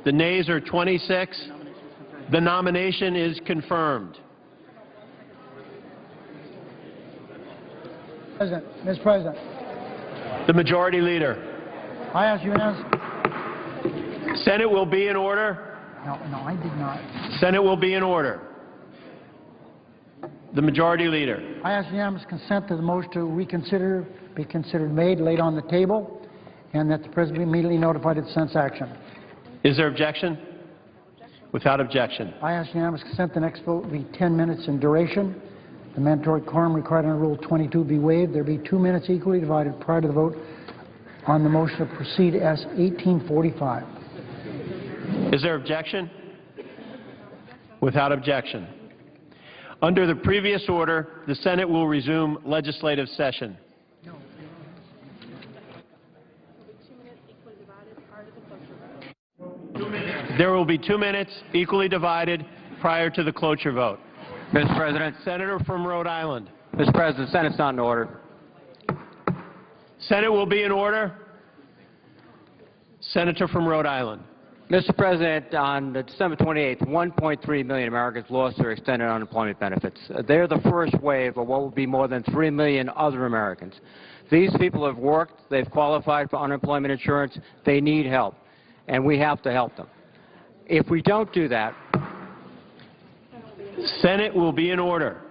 The nays are 26. The nomination is confirmed. Mr. President. The Majority Leader. I ask unanimous. Senate will be in order. No, I did not. Senate will be in order. The Majority Leader. I ask unanimous consent to the motion to reconsider be considered made, laid on the table, and that the President be immediately notified of the sense action. Is there objection? Without objection. I ask unanimous consent the next vote be 10 minutes in duration. The mandatory quorum required under Rule 22 be waived. There be 2 minutes equally divided prior to the vote on the motion to proceed as 1845. Is there objection? Without objection. Under the previous order, the Senate will resume legislative session. There will be 2 minutes equally divided prior to the cloture vote. Mr. President. Senator from Rhode Island. Mr. President, the Senate's not in order. Senate will be in order. Senator from Rhode Island. Mr. President, on December 28th, 1.3 million Americans lost their extended unemployment benefits. They're the first wave of what will be more than 3 million other Americans. These people have worked, they've qualified for unemployment insurance, they need help, and we have to help them. If we don't do that... Senate will be in order.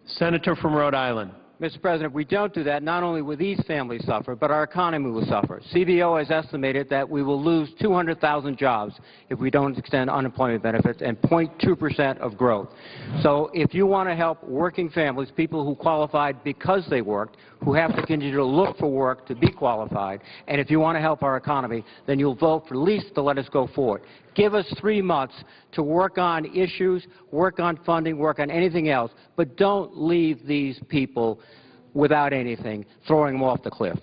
Senator from Rhode Island. Mr. President, if we don't do that, not only will these families suffer, but our economy will suffer. CBO has estimated that we will lose 200,000 jobs if we don't extend unemployment benefits and 0.2% of growth. So if you want to help working families, people who qualified because they worked, who have to continue to look for work to be qualified, and if you want to help our economy, then you'll vote for at least to let us go forward. Give us 3 months to work on issues, work on funding, work on anything else, but don't leave these people without anything, throwing them off the cliff.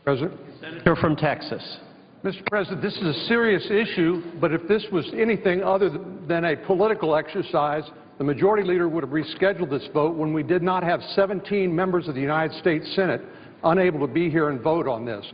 President. Senator from Texas. Mr. President, this is a serious issue, but if this was anything other than a political exercise, the Majority Leader would have rescheduled this vote when we did not have 17 members of the United States Senate unable to be here and vote on this.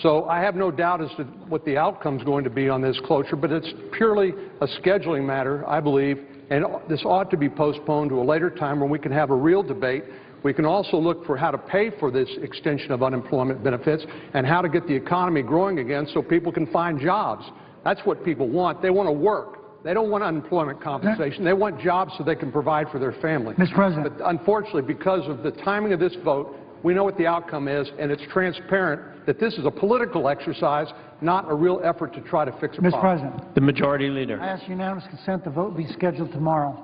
So I have no doubt as to what the outcome is going to be on this cloture, but it's purely a scheduling matter, I believe, and this ought to be postponed to a later time when we can have a real debate. We can also look for how to pay for this extension of unemployment benefits and how to get the economy growing again so people can find jobs. That's what people want. They want to work. They don't want unemployment compensation. They want jobs so they can provide for their family. Mr. President. But unfortunately, because of the timing of this vote, we know what the outcome is, and it's transparent that this is a political exercise, not a real effort to try to fix a problem. Mr. President. The Majority Leader. I ask unanimous consent the vote be scheduled tomorrow.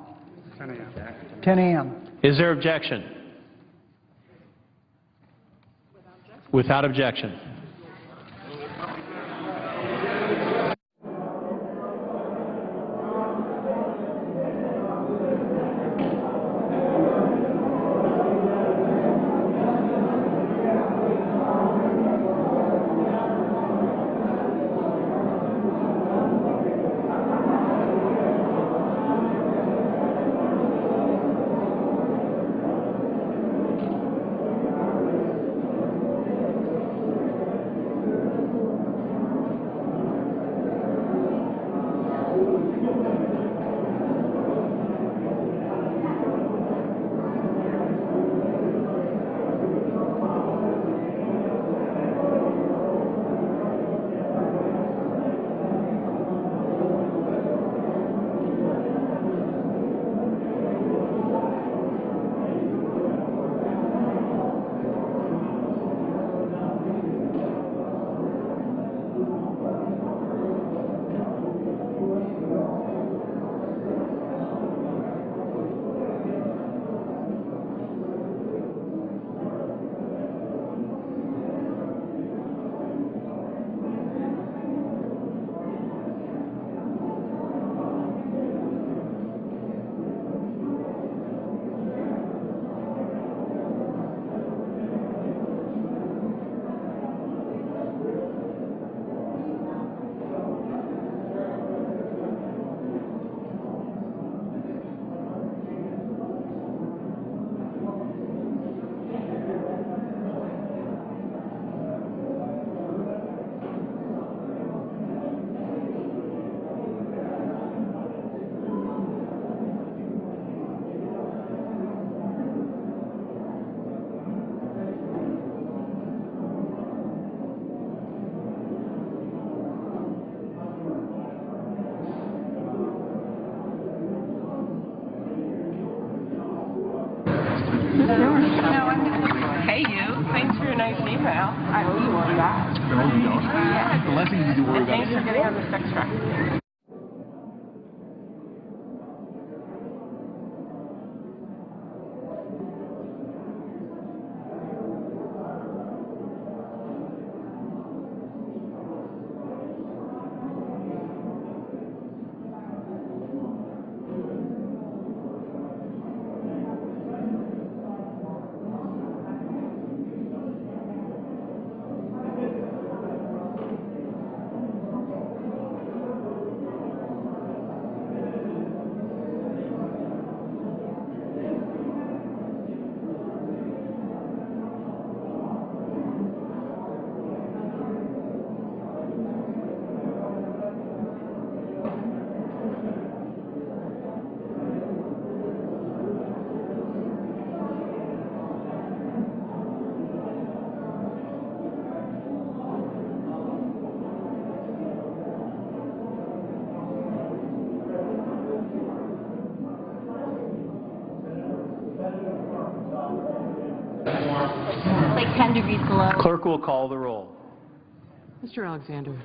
10 a.m. Is there objection? Without objection. I owe you one of that. No, you don't. Yeah. The last thing you need to worry about Thanks for getting on the sex trafficking. Like 10 degrees below. Clerk will call the roll. Mr. Alexander.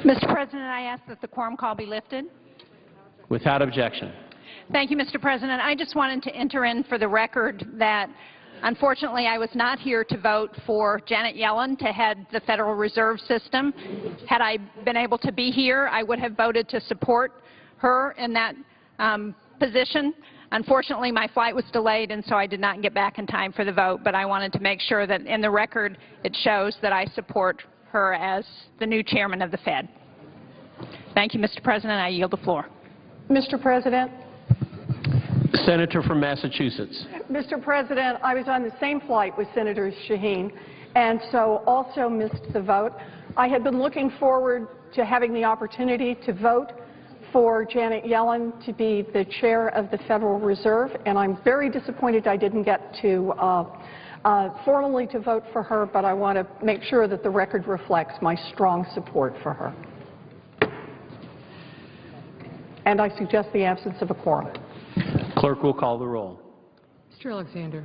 Mr. President, I ask that the quorum call be lifted. Without objection. Thank you, Mr. President. I just wanted to enter in for the record that, unfortunately, I was not here to vote for Janet Yellen to head the Federal Reserve System. Had I been able to be here, I would have voted to support her in that position. Unfortunately, my flight was delayed, and so I did not get back in time for the vote, but I wanted to make sure that in the record it shows that I support her as the new chairman of the Fed. Thank you, Mr. President. I yield the floor. Mr. President, Senator from Massachusetts. Mr. President, I was on the same flight with Senator Shaheen, and so also missed the vote. I had been looking forward to having the opportunity to vote for Janet Yellen to be the chair of the Federal Reserve, and I'm very disappointed I didn't get to formally to vote for her, but I want to make sure that the record reflects my strong support for her. And I suggest the absence of a quorum. Clerk will call the roll. Mr. Alexander.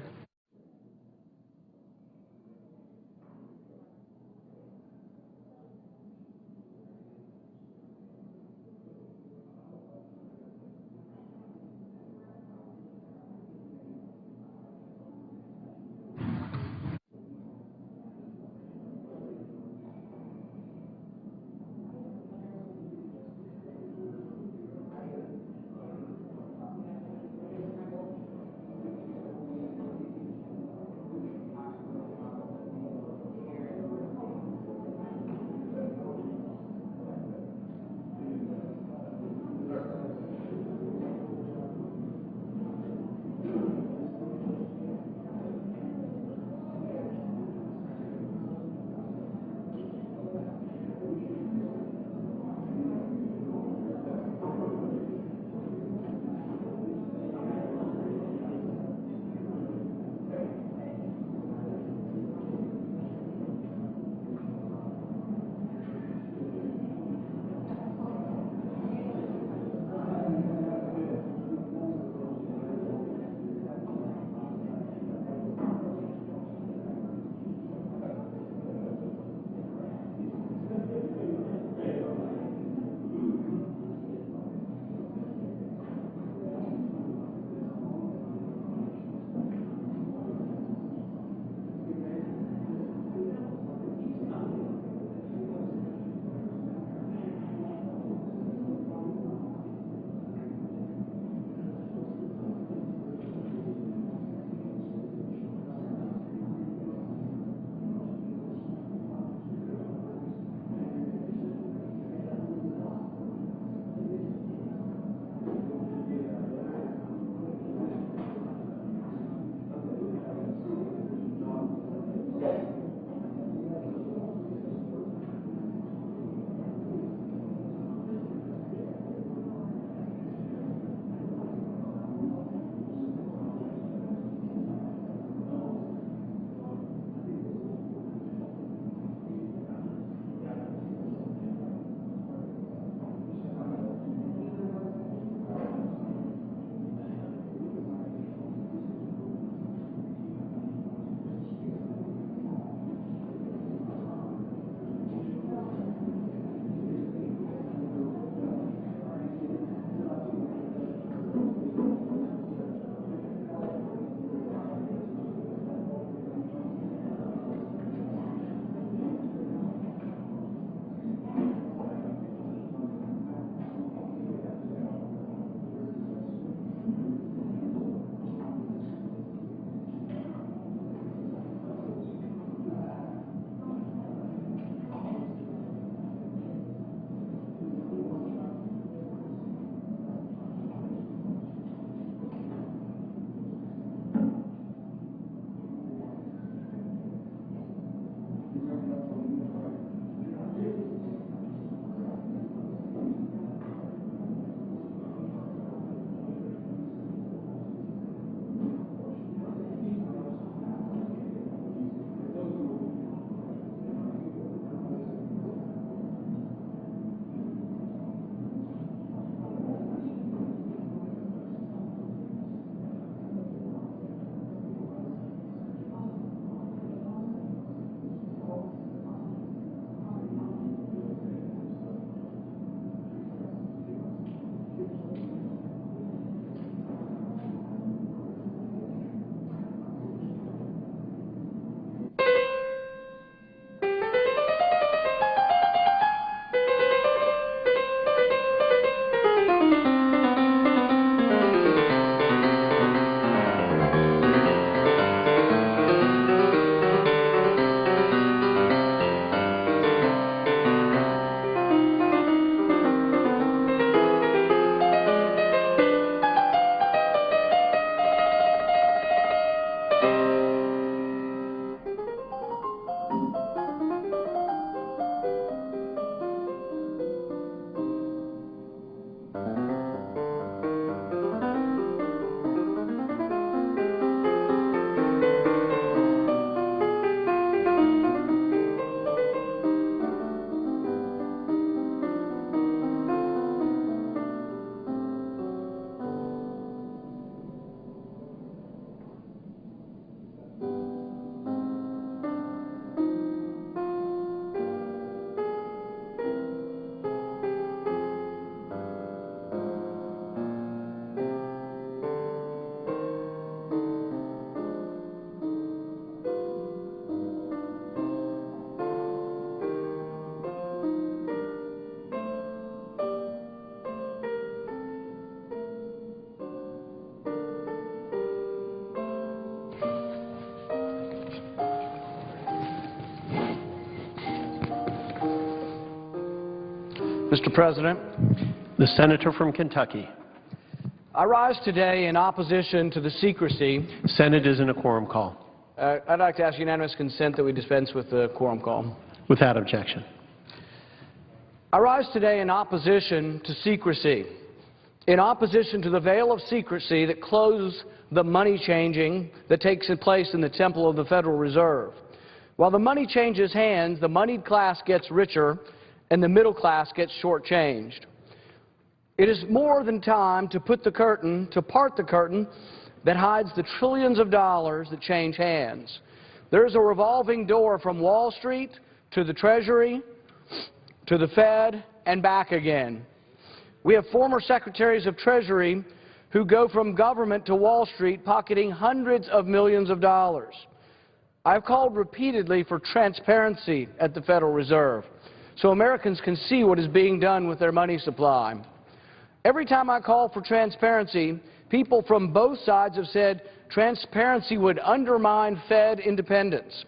Mr. President, The senator from Kentucky. I rise today in opposition to the secrecy. Senate is in a quorum call. I'd like to ask unanimous consent that we dispense with the quorum call. Without objection. I rise today in opposition to secrecy, in opposition to the veil of secrecy that clothes the money changing that takes place in the temple of the Federal Reserve. While the money changes hands, the moneyed class gets richer and the middle class gets shortchanged. It is more than time to part the curtain that hides the trillions of dollars that change hands. There is a revolving door from Wall Street to the Treasury, to the Fed, and back again. We have former secretaries of Treasury who go from government to Wall Street pocketing hundreds of millions of dollars. I've called repeatedly for transparency at the Federal Reserve so Americans can see what is being done with their money supply. Every time I call for transparency, people from both sides have said transparency would undermine Fed independence.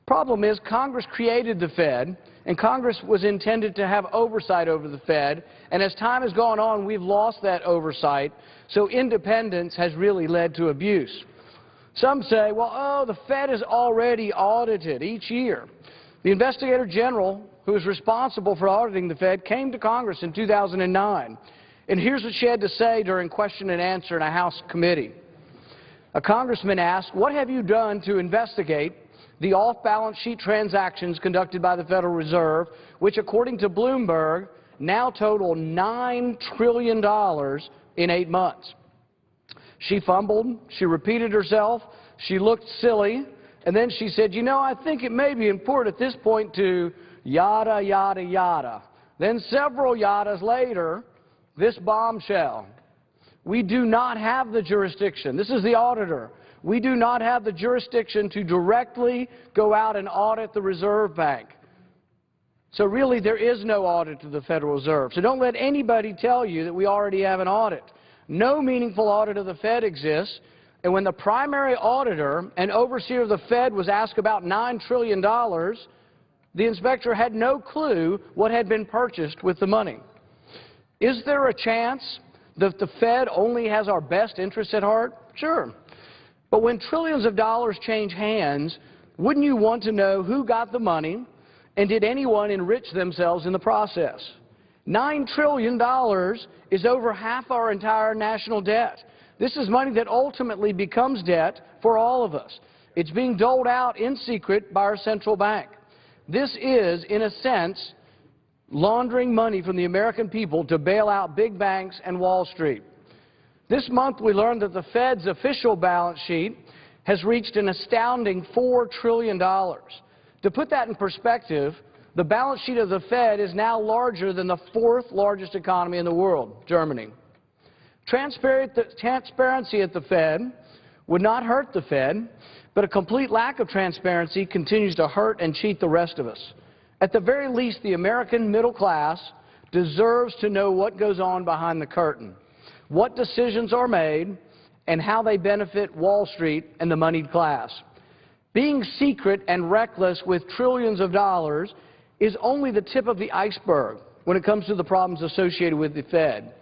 Problem is, Congress created the Fed, and Congress was intended to have oversight over the Fed, and as time has gone on, we've lost that oversight, so independence has really led to abuse. Some say, well, the Fed is already audited each year. The Investigator General, who is responsible for auditing the Fed, came to Congress in 2009, and here's what she had to say during question and answer in a House committee. A congressman asked, what have you done to investigate the off-balance sheet transactions conducted by the Federal Reserve, which, according to Bloomberg, now total $9 trillion in 8 months. She fumbled, she repeated herself, she looked silly, and then she said, you know, I think it may be important at this point to yada, yada, yada. Then several yadas later, this bombshell. We do not have the jurisdiction. This is the auditor. We do not have the jurisdiction to directly go out and audit the Reserve Bank. So really, there is no audit to the Federal Reserve. So don't let anybody tell you that we already have an audit. No meaningful audit of the Fed exists, and when the primary auditor and overseer of the Fed was asked about $9 trillion, the inspector had no clue what had been purchased with the money. Is there a chance that the Fed only has our best interests at heart? Sure. But when trillions of dollars change hands, wouldn't you want to know who got the money and did anyone enrich themselves in the process? $9 trillion is over half our entire national debt. This is money that ultimately becomes debt for all of us. It's being doled out in secret by our central bank. This is, in a sense, laundering money from the American people to bail out big banks and Wall Street. This month we learned that the Fed's official balance sheet has reached an astounding $4 trillion. To put that in perspective, the balance sheet of the Fed is now larger than the fourth largest economy in the world, Germany. Transparency at the Fed would not hurt the Fed, but a complete lack of transparency continues to hurt and cheat the rest of us. At the very least, the American middle class deserves to know what goes on behind the curtain, what decisions are made, and how they benefit Wall Street and the moneyed class. Being secret and reckless with trillions of dollars is only the tip of the iceberg when it comes to the problems associated with the Fed.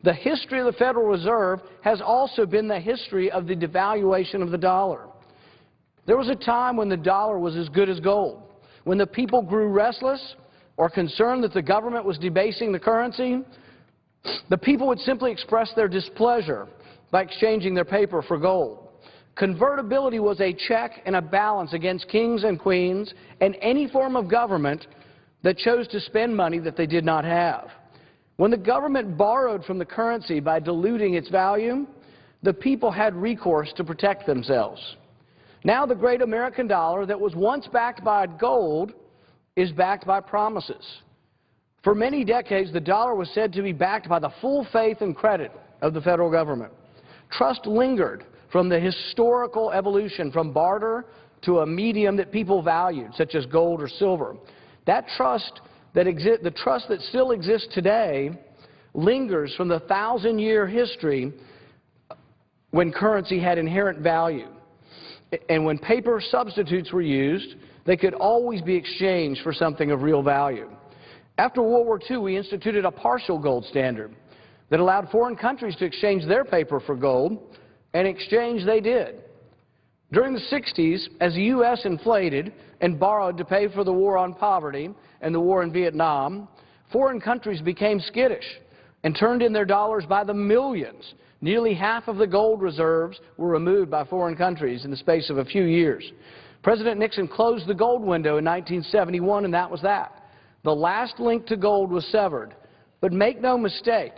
The history of the Federal Reserve has also been the history of the devaluation of the dollar. There was a time when the dollar was as good as gold. When the people grew restless or concerned that the government was debasing the currency, the people would simply express their displeasure by exchanging their paper for gold. Convertibility was a check and a balance against kings and queens and any form of government that chose to spend money that they did not have. When the government borrowed from the currency by diluting its value, the people had recourse to protect themselves. Now the great American dollar that was once backed by gold is backed by promises. For many decades, the dollar was said to be backed by the full faith and credit of the federal government. Trust lingered from the historical evolution from barter to a medium that people valued, such as gold or silver. That trust the trust that still exists today lingers from the 1,000-year history when currency had inherent value. And when paper substitutes were used, they could always be exchanged for something of real value. After World War II, we instituted a partial gold standard that allowed foreign countries to exchange their paper for gold, and in exchange they did. During the 60s, as the U.S. inflated and borrowed to pay for the war on poverty and the war in Vietnam, foreign countries became skittish and turned in their dollars by the millions. Nearly half of the gold reserves were removed by foreign countries in the space of a few years. President Nixon closed the gold window in 1971, and that was that. The last link to gold was severed. But make no mistake,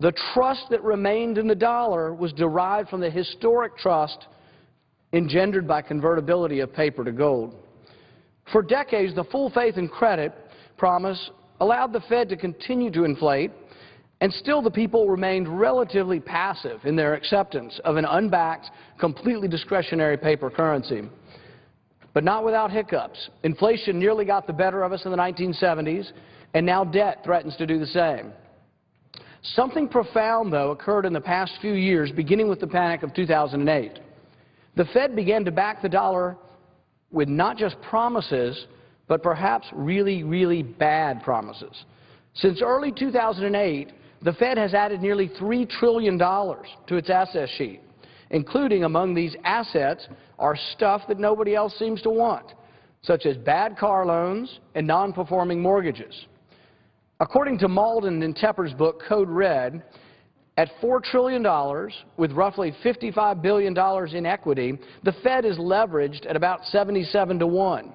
the trust that remained in the dollar was derived from the historic trust engendered by convertibility of paper to gold. For decades, the full faith and credit promise allowed the Fed to continue to inflate, and still the people remained relatively passive in their acceptance of an unbacked, completely discretionary paper currency. But not without hiccups. Inflation nearly got the better of us in the 1970s, and now debt threatens to do the same. Something profound, though, occurred in the past few years, beginning with the panic of 2008. The Fed began to back the dollar with not just promises, but perhaps really, really bad promises. Since early 2008, the Fed has added nearly $3 trillion to its asset sheet, including among these assets are stuff that nobody else seems to want, such as bad car loans and non-performing mortgages. According to Malden and Tepper's book, Code Red, at $4 trillion, with roughly $55 billion in equity, the Fed is leveraged at about 77-to-1.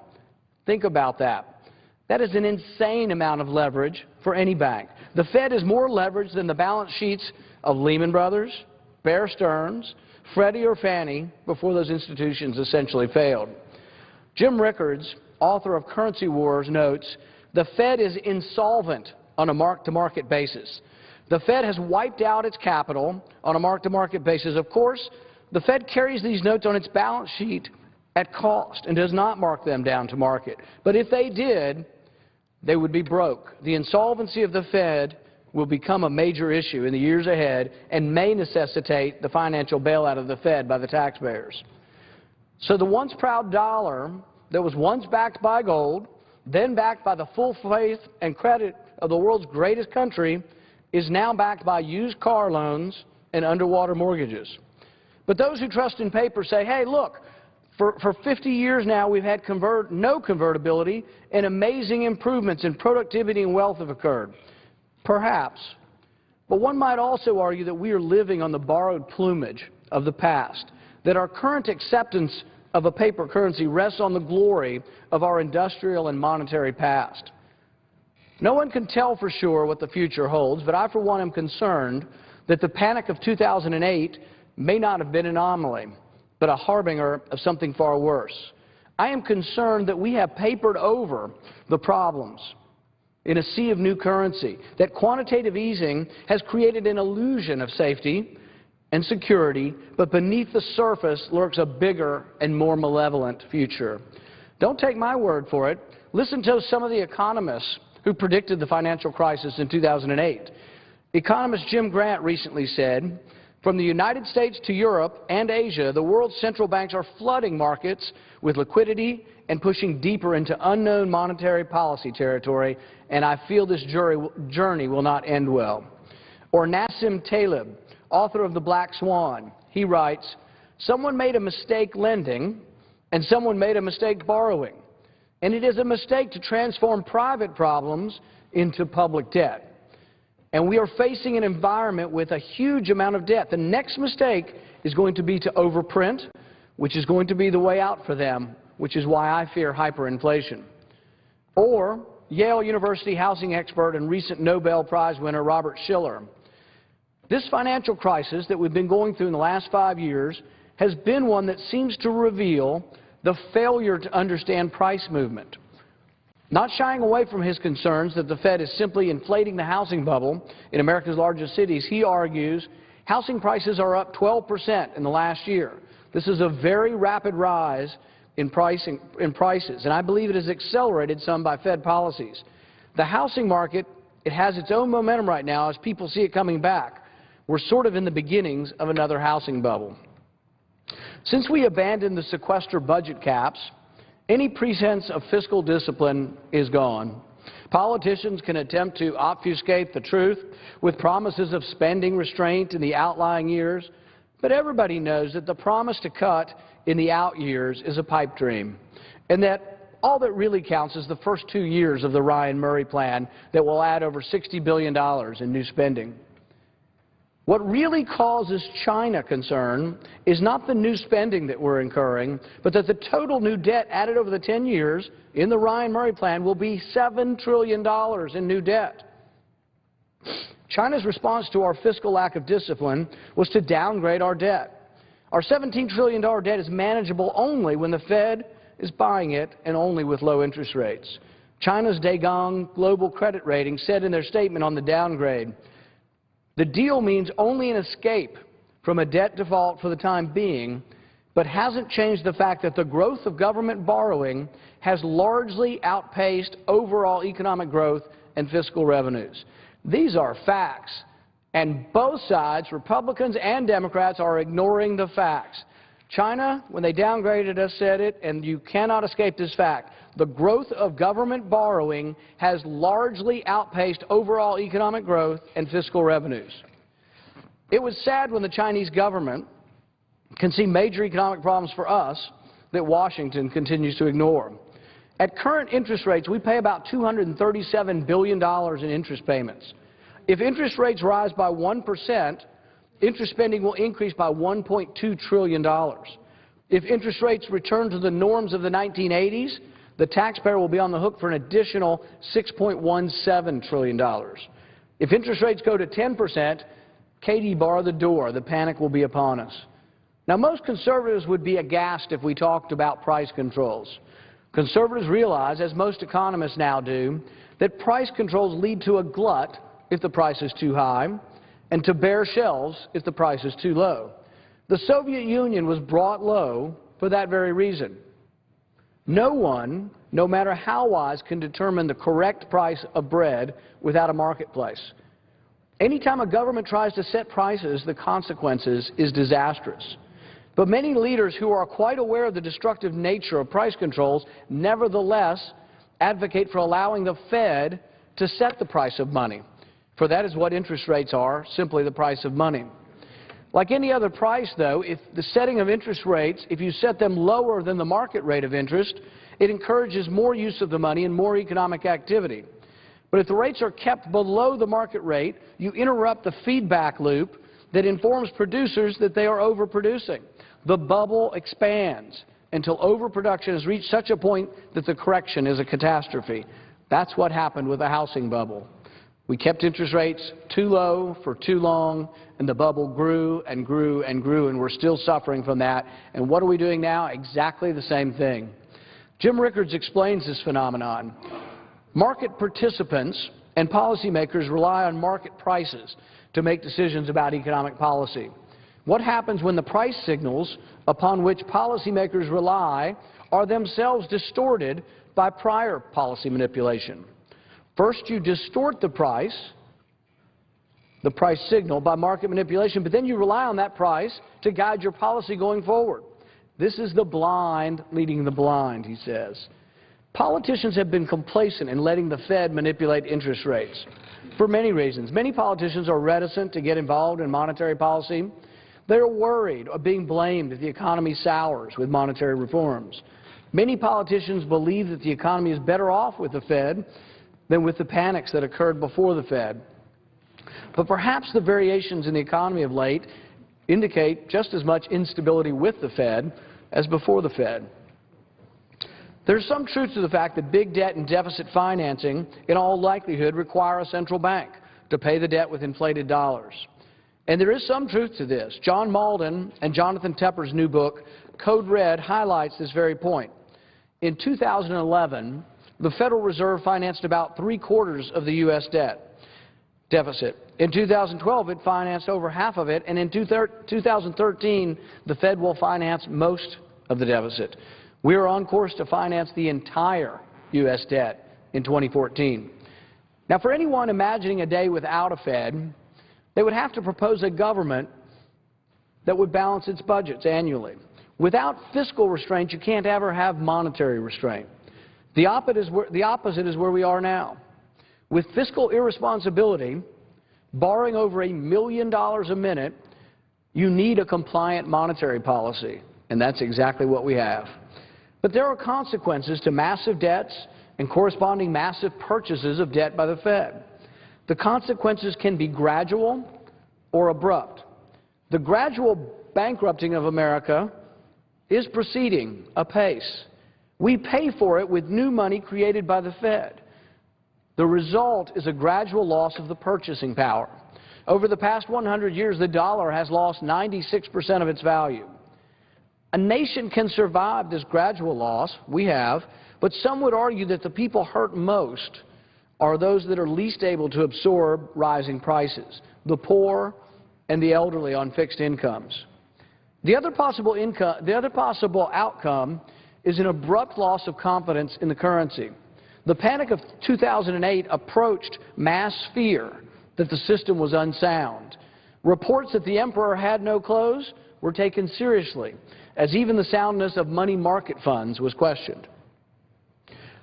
Think about that. That is an insane amount of leverage for any bank. The Fed is more leveraged than the balance sheets of Lehman Brothers, Bear Stearns, Freddie or Fannie before those institutions essentially failed. Jim Rickards, author of Currency Wars, notes, the Fed is insolvent on a mark-to-market basis. The Fed has wiped out its capital on a mark-to-market basis. Of course, the Fed carries these notes on its balance sheet at cost and does not mark them down to market. But if they did, they would be broke. The insolvency of the Fed will become a major issue in the years ahead and may necessitate the financial bailout of the Fed by the taxpayers. So the once proud dollar that was once backed by gold, then backed by the full faith and credit of the world's greatest country, is now backed by used car loans and underwater mortgages. But those who trust in paper say, hey, look, for 50 years now we've had no convertibility and amazing improvements in productivity and wealth have occurred. Perhaps. But one might also argue that we are living on the borrowed plumage of the past, that our current acceptance of a paper currency rests on the glory of our industrial and monetary past. No one can tell for sure what the future holds, but I, for one, am concerned that the panic of 2008 may not have been an anomaly, but a harbinger of something far worse. I am concerned that we have papered over the problems in a sea of new currency, that quantitative easing has created an illusion of safety and security, but beneath the surface lurks a bigger and more malevolent future. Don't take my word for it. Listen to some of the economists who predicted the financial crisis in 2008. Economist Jim Grant recently said, from the United States to Europe and Asia, the world's central banks are flooding markets with liquidity and pushing deeper into unknown monetary policy territory, and I feel this journey will not end well. Or Nassim Taleb, author of The Black Swan, he writes, someone made a mistake lending and someone made a mistake borrowing, and it is a mistake to transform private problems into public debt. And we are facing an environment with a huge amount of debt. The next mistake is going to be to overprint, which is going to be the way out for them, which is why I fear hyperinflation. Or Yale University housing expert and recent Nobel Prize winner Robert Shiller. This financial crisis that we've been going through in the last 5 years has been one that seems to reveal the failure to understand price movement. Not shying away from his concerns that the Fed is simply inflating the housing bubble in America's largest cities, he argues housing prices are up 12% in the last year. This is a very rapid rise in prices, and I believe it has accelerated some by Fed policies. The housing market, it has its own momentum right now as people see it coming back. We're sort of in the beginnings of another housing bubble. Since we abandoned the sequester budget caps, any pretense of fiscal discipline is gone. Politicians can attempt to obfuscate the truth with promises of spending restraint in the outlying years, but everybody knows that the promise to cut in the out years is a pipe dream, and that all that really counts is the first 2 years of the Ryan-Murray plan that will add over $60 billion in new spending. What really causes China concern is not the new spending that we're incurring, but that the total new debt added over the 10 years in the Ryan-Murray plan will be $7 trillion in new debt. China's response to our fiscal lack of discipline was to downgrade our debt. Our $17 trillion debt is manageable only when the Fed is buying it and only with low interest rates. China's Dagang Global Credit Rating said in their statement on the downgrade, "The deal means only an escape from a debt default for the time being, but hasn't changed the fact that the growth of government borrowing has largely outpaced overall economic growth and fiscal revenues." These are facts, and both sides, Republicans and Democrats, are ignoring the facts. China, when they downgraded us, said it, and you cannot escape this fact. The growth of government borrowing has largely outpaced overall economic growth and fiscal revenues. It was sad when the Chinese government can see major economic problems for us that Washington continues to ignore. At current interest rates, we pay about $237 billion in interest payments. If interest rates rise by 1%, interest spending will increase by $1.2 trillion. If interest rates return to the norms of the 1980s, the taxpayer will be on the hook for an additional $6.17 trillion. If interest rates go to 10%, Katie, bar the door. The panic will be upon us. Now, most conservatives would be aghast if we talked about price controls. Conservatives realize, as most economists now do, that price controls lead to a glut if the price is too high and to bare shelves if the price is too low. The Soviet Union was brought low for that very reason. No one, no matter how wise, can determine the correct price of bread without a marketplace. Anytime a government tries to set prices, the consequences is disastrous. But many leaders who are quite aware of the destructive nature of price controls nevertheless advocate for allowing the Fed to set the price of money. For that is what interest rates are, simply the price of money. Like any other price, though, if the setting of interest rates, if you set them lower than the market rate of interest, it encourages more use of the money and more economic activity. But if the rates are kept below the market rate, you interrupt the feedback loop that informs producers that they are overproducing. The bubble expands until overproduction has reached such a point that the correction is a catastrophe. That's what happened with the housing bubble. We kept interest rates too low for too long, and the bubble grew and grew and grew, and we're still suffering from that. And what are we doing now? Exactly the same thing. Jim Rickards explains this phenomenon. Market participants and policymakers rely on market prices to make decisions about economic policy. What happens when the price signals upon which policymakers rely are themselves distorted by prior policy manipulation? First, you distort the price signal by market manipulation, but then you rely on that price to guide your policy going forward. This is the blind leading the blind, he says. Politicians have been complacent in letting the Fed manipulate interest rates for many reasons. Many politicians are reticent to get involved in monetary policy. They're worried of being blamed if the economy sours with monetary reforms. Many politicians believe that the economy is better off with the Fed than with the panics that occurred before the Fed. But perhaps the variations in the economy of late indicate just as much instability with the Fed as before the Fed. There's some truth to the fact that big debt and deficit financing in all likelihood require a central bank to pay the debt with inflated dollars. And there is some truth to this. John Malden and Jonathan Tepper's new book, Code Red, highlights this very point. In 2011, the Federal Reserve financed about 3/4 of the U.S. deficit. In 2012, it financed over half of it, and in 2013, the Fed will finance most of the deficit. We are on course to finance the entire U.S. debt in 2014. Now, for anyone imagining a day without a Fed, they would have to propose a government that would balance its budgets annually. Without fiscal restraint, you can't ever have monetary restraint. The opposite is where we are now. With fiscal irresponsibility, borrowing over $1 million a minute, you need a compliant monetary policy, and that's exactly what we have. But there are consequences to massive debts and corresponding massive purchases of debt by the Fed. The consequences can be gradual or abrupt. The gradual bankrupting of America is proceeding apace. We pay for it with new money created by the Fed. The result is a gradual loss of the purchasing power. Over the past 100 years, the dollar has lost 96% of its value. A nation can survive this gradual loss, we have, but some would argue that the people hurt most are those that are least able to absorb rising prices, the poor and the elderly on fixed incomes. The other possible outcome is an abrupt loss of confidence in the currency. The panic of 2008 approached mass fear that the system was unsound. Reports that the emperor had no clothes were taken seriously, as even the soundness of money market funds was questioned.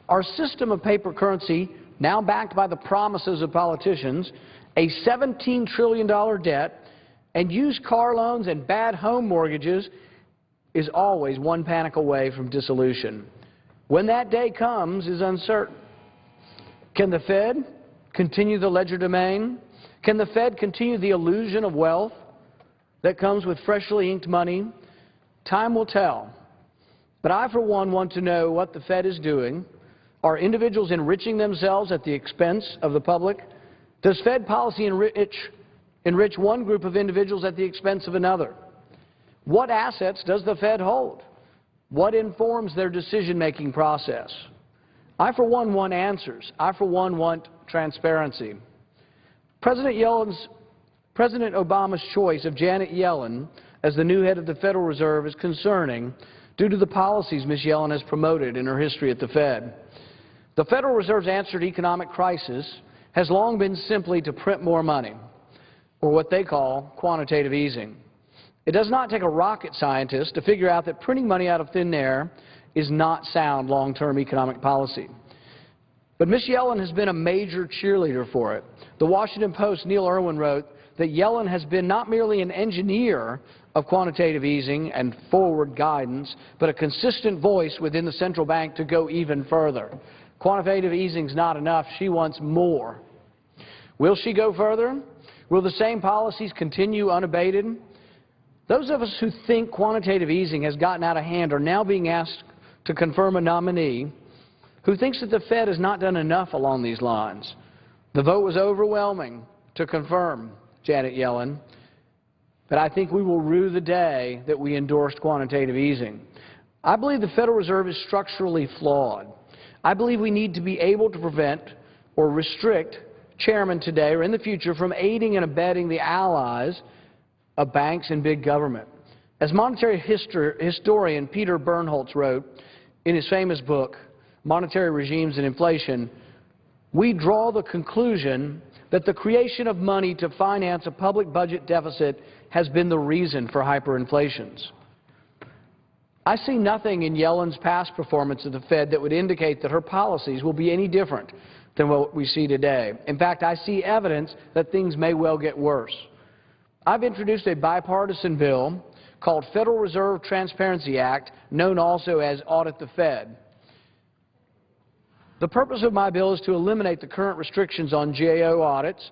Our system of paper currency, now backed by the promises of politicians, a $17 trillion debt, and used car loans and bad home mortgages, is always one panic away from dissolution. When that day comes is uncertain. Can the Fed continue the legerdemain? Can the Fed continue the illusion of wealth that comes with freshly inked money? Time will tell. But I, for one, want to know what the Fed is doing. Are individuals enriching themselves at the expense of the public? Does Fed policy enrich one group of individuals at the expense of another? What assets does the Fed hold? What informs their decision-making process? I, for one, want answers. I, for one, want transparency. President Obama's choice of Janet Yellen as the new head of the Federal Reserve is concerning due to the policies Ms. Yellen has promoted in her history at the Fed. The Federal Reserve's answer to economic crisis has long been simply to print more money, or what they call quantitative easing. It does not take a rocket scientist to figure out that printing money out of thin air is not sound long-term economic policy. But Ms. Yellen has been a major cheerleader for it. The Washington Post's Neil Irwin wrote that Yellen has been not merely an engineer of quantitative easing and forward guidance, but a consistent voice within the central bank to go even further. Quantitative easing is not enough. She wants more. Will she go further? Will the same policies continue unabated? Those of us who think quantitative easing has gotten out of hand are now being asked to confirm a nominee who thinks that the Fed has not done enough along these lines. The vote was overwhelming to confirm Janet Yellen, but I think we will rue the day that we endorsed quantitative easing. I believe the Federal Reserve is structurally flawed. I believe we need to be able to prevent or restrict chairmen today or in the future from aiding and abetting the allies of banks and big government. As monetary historian Peter Bernholtz wrote in his famous book, Monetary Regimes and Inflation, we draw the conclusion that the creation of money to finance a public budget deficit has been the reason for hyperinflations. I see nothing in Yellen's past performance of the Fed that would indicate that her policies will be any different than what we see today. In fact, I see evidence that things may well get worse. I've introduced a bipartisan bill called Federal Reserve Transparency Act, known also as Audit the Fed. The purpose of my bill is to eliminate the current restrictions on GAO audits,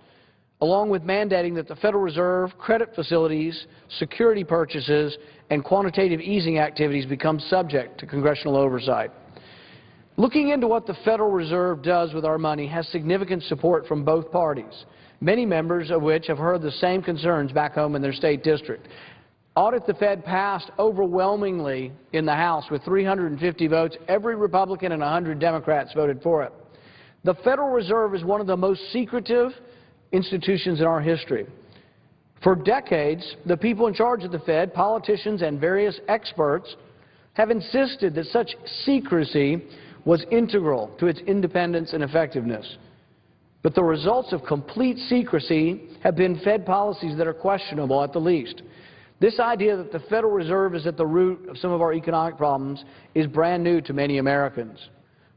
along with mandating that the Federal Reserve, credit facilities, security purchases, and quantitative easing activities become subject to congressional oversight. Looking into what the Federal Reserve does with our money has significant support from both parties, many members of which have heard the same concerns back home in their state district. Audit the Fed passed overwhelmingly in the House with 350 votes. Every Republican and 100 Democrats voted for it. The Federal Reserve is one of the most secretive institutions in our history. For decades, the people in charge of the Fed, politicians and various experts, have insisted that such secrecy was integral to its independence and effectiveness. But the results of complete secrecy have been Fed policies that are questionable at the least. This idea that the Federal Reserve is at the root of some of our economic problems is brand new to many Americans.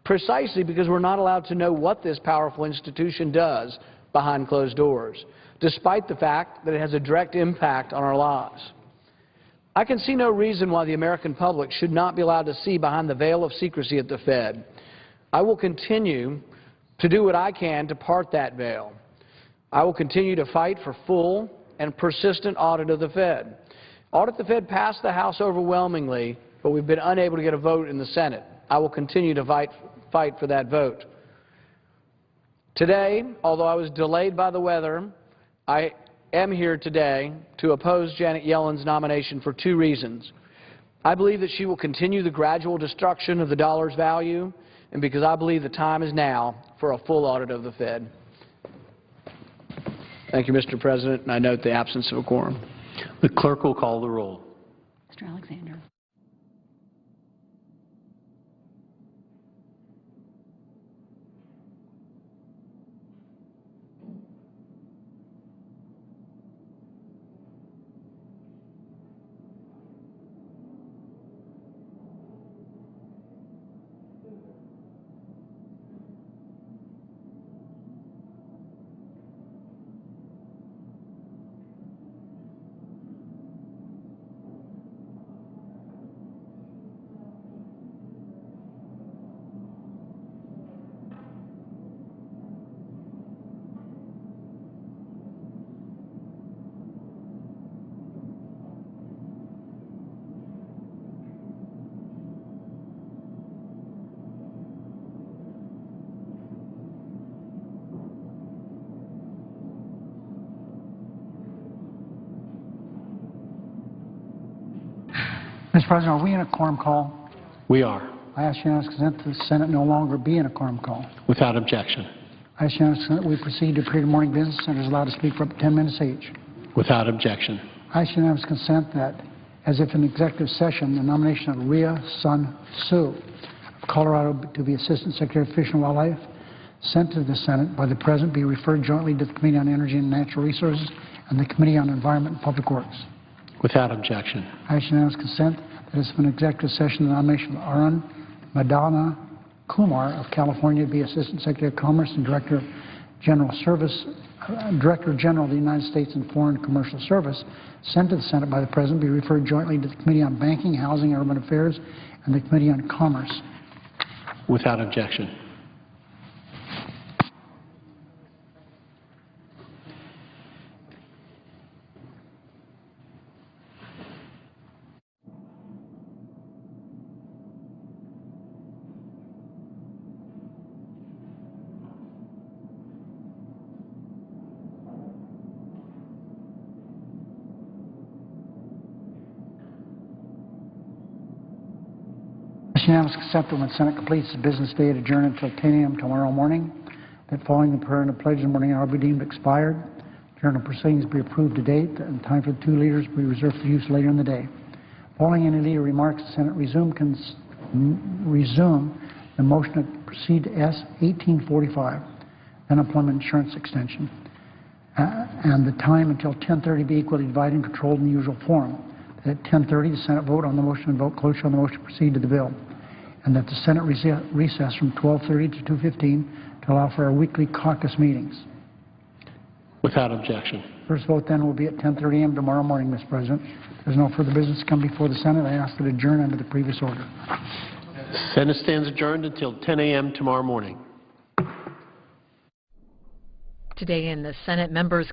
precisely because we're not allowed to know what this powerful institution does behind closed doors, despite the fact that it has a direct impact on our lives. I can see no reason why the American public should not be allowed to see behind the veil of secrecy at the Fed. I will continue to do what I can to part that veil. I will continue to fight for full and persistent audit of the Fed. Audit the Fed passed the House overwhelmingly, but we've been unable to get a vote in the Senate. I will continue to fight for that vote. Today, although I was delayed by the weather, I am here today to oppose Janet Yellen's nomination for two reasons. I believe that she will continue the gradual destruction of the dollar's value, and because I believe the time is now for a full audit of the Fed. Thank you, Mr. President, and I note the absence of a quorum. The clerk will call the roll. Mr. Alexander. Mr. President, are we in a quorum call? We are. I ask unanimous consent that the Senate no longer be in a quorum call. Without objection. I ask unanimous consent that we proceed to a period of morning business. Senators allowed to speak for up to 10 minutes each. Without objection. I ask unanimous consent that, as if in executive session, the nomination of Rhea Sun Sue of Colorado to be Assistant Secretary of Fish and Wildlife sent to the Senate by the President be referred jointly to the Committee on Energy and Natural Resources and the Committee on Environment and Public Works. Without objection. I ask unanimous consent that as of an executive session, the nomination of Arun Madana Kumar of California to be Assistant Secretary of Commerce and Director General of the United States and Foreign Commercial Service sent to the Senate by the President be referred jointly to the Committee on Banking, Housing, and Urban Affairs and the Committee on Commerce. Without objection. Unanimous consent that when the Senate completes the business day to adjourn until 10 a.m. tomorrow morning, that following the prayer and the pledge in the morning hour be deemed expired, journal proceedings be approved to date, and time for the two leaders be reserved for use later in the day. Following any leader remarks, the Senate resume the motion to proceed to S. 1845, unemployment insurance extension, and the time until 10:30 be equally divided and controlled in the usual form. At 10:30, the Senate vote on the motion and vote cloture on the motion to proceed to the bill, and that the Senate recess from 12:30 to 2:15 to allow for our weekly caucus meetings. Without objection. First vote then will be at 10:30 a.m. tomorrow morning, Mr. President. If there's no further business to come before the Senate, I ask that adjourn under the previous order. Senate stands adjourned until 10 a.m. tomorrow morning. Today in the Senate, members